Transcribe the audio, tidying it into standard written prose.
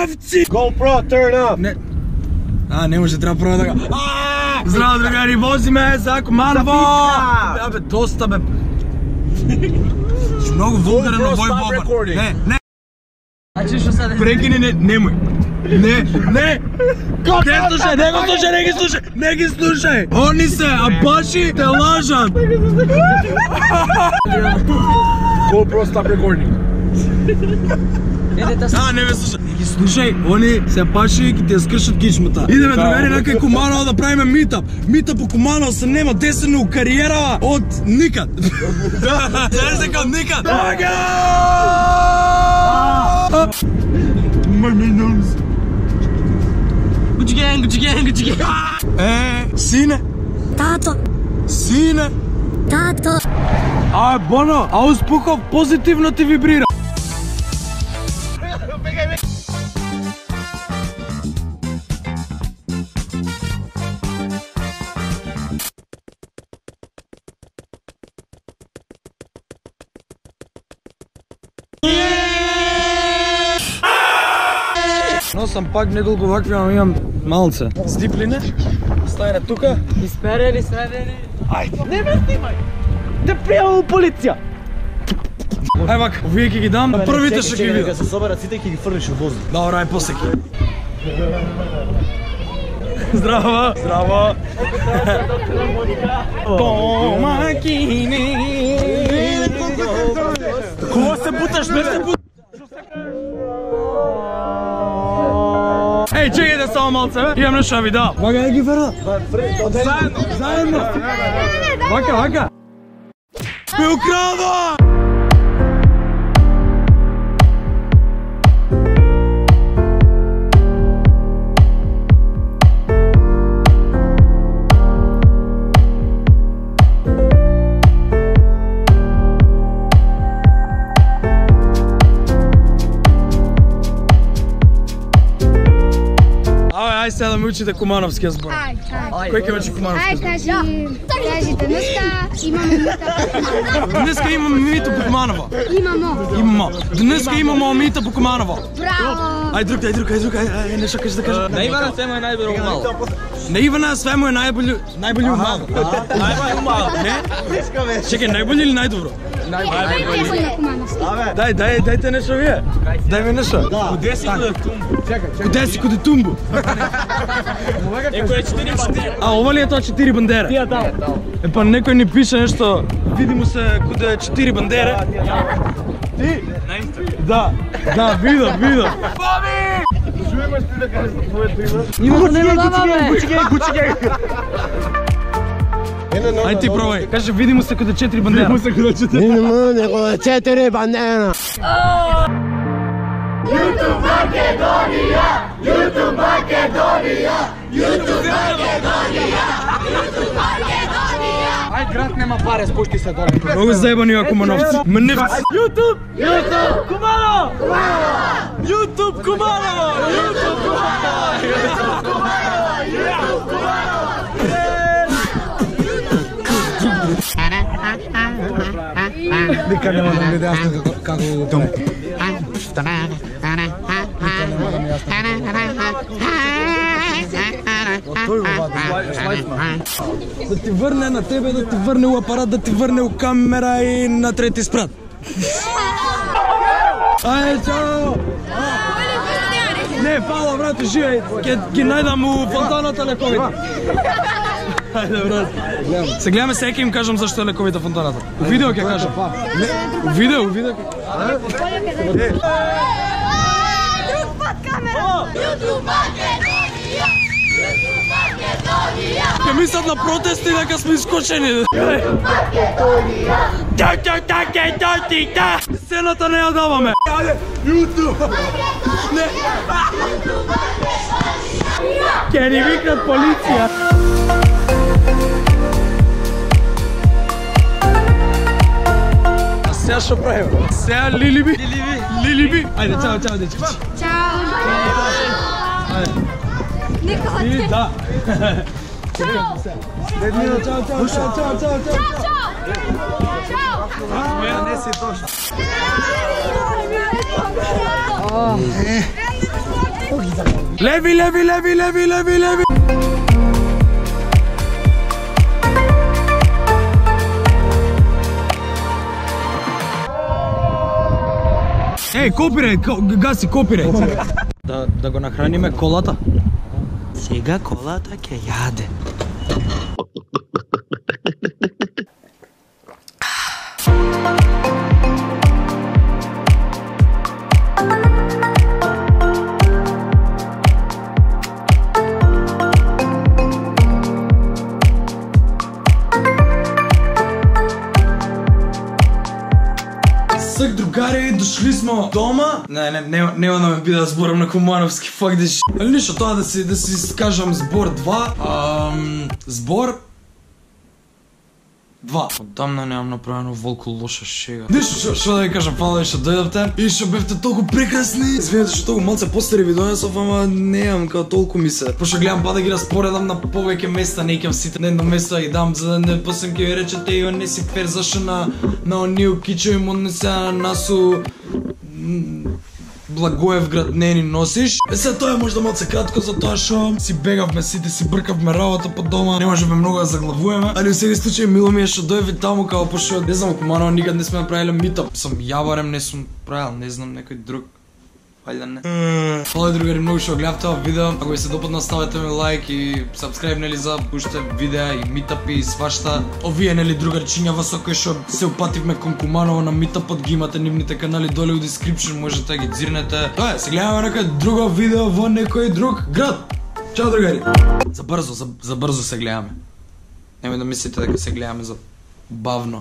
Девци! GoPro, turn up! Не може, трябва прво да го... Здраво, другари, вози ме за Куманово! Абе, доста бе... Много вулгарен на вой бобър. Не. Прекини, немoj. Не! Не слушай, не ги слушай! Они се, абаши те лажат! GoPro, stop recording. Не ме слушай. Не ги слушай, они се абаши и те скършат кичмата. Идеме, другари, някъй Куманово да правиме митъп. Митъп по Куманово се нема десено кариера от никад. Знаеш дека от никад? Gucci gang. Sine. Tato. Sine. Tato. Bono, auspukov pozitivno ti vibrira. Но съм пак недолго вакви, ама имам малце. Стипли не? Стайна тука. Изперени. Айде. Не ме снимай! Те приявам полиция! Ай вак, вие ки ги дам, првите ще ги видам. Нека се соберат сите и ки ги фърлиш от воздух. Добре, ай после ки. Здраво! Здраво! Помакини! Кога се буташ, не се буташ! Ей, чекайте само малце, бе! Имам нещо да ви дам. Вака да ги върна. Заедно! Вака! Ме украва! Ай сега да ми учите кумановския сбор. Кой ке учи кумановския сбор? Кажи, днеска имаме мита. Днеска имаме мита по Куманово. Имамо. Днеска имамо мита по Куманово. Браво! Ай, друг, нещо кажеш да кажа. На Ивана sve mu je najbolje umalo. На Ивана sve mu je najbolje umalo. Najbolje umalo. Не? Чекай, najbolje или най-добро? Najbolje na Kumanovski. Дайте нещо вие. Дай ми нещо. Gdje si kod Tumbu? Къде си куди Тумбу? Neko je 4 bandere. А, ова ли е това 4 бандера? Тия там. Па некой ни пише нещо, видимо се куди е 4 бандера. Ти? Да, видам. Боби! Чуем ли да кажеш на твоето име? Името не даваме. Gucci gang. Ай ти пробай, кажи видимо се куди 4 бандера. Видимо се куди 4. Видимо се куди 4 бандера. YouTube Македония! YouTube Македония! YouTube Македония! YouTube Македония! Ай, град нема паре, спушти се долу. Много заебани ја кумановци. Мневци. YouTube Kumanovo! YouTube Kumanovo! Никад нема да ми биде ясно како го дом. Да ти върне на тебе, да ти върне у апарат, да ти върне у камера и на трети спрат. Ай, чао! Не, фала, брате, живей! Ги найдам у фонтаната лековите. Хайде, брат. Се гледаме всеки им кажем защо е лековите фонтаната. У видео ке кажем. У видео ке. Друг път камера! YouTube Македония! YouTube Македония! Ке мислят на протести, дека сме изкочени. Македония! Сцената не я даваме. YouTube! Не! Ке ни викнат полиция. Сега ще правим. Сега Лилиби. Айде, чао, дечки. Чао! Никога И да. Чао! Не си точно. Леви, леви, леви, леви, леви, леви. Ей, копирайт, гаси копирайт. Да го нахраниме колата. Сега колата ќе јаде. Сак, другари, дошли смо дома. Нема да ме биде да зборам на кумановски, фак да ши. Али ништо тоа да си скажам збор 2. Збор 2. Одамна немам направено волку лоша шега. Ништо, шо да ви кажам, фала што дојдовте и што бевте толку прекрасни. Извинете што толку малце постари ви донесов, ама немам као толку ми се. Пошто гледам па да ги распоредам на повеќе места, не ќе сите на едно место и дам за да не после ќе ви речете и он не си фер зашо на оние кичови му не се на насу Благоевград не ни носиш. Се тоа е можда малце кратко за тоа што си бегавме сите, си бркавме работа по дома, не можеме многу да заглавуваме, али во секој случај мило ми е што дојде таму као пошто не знам Куманово никад не сме направиле митап. Сам ја барем не сум правил, не знам некој друг. Вајда не. Фала другари многу што гледавте ова видео. Ако ви се допадна ставете ми лайк и сабскрајб нели за уште видеа и митапи и свашта. Овие нели другарчиња во со кои што се упативме кон Куманово на митапот, ги имате нивните канали доле у description, можете да ги дзирнете. Тоа е, се гледаме некој друго видео во некој друг град. Чао другари. За брзо се гледаме. Немој да мислите дека се гледаме за бавно.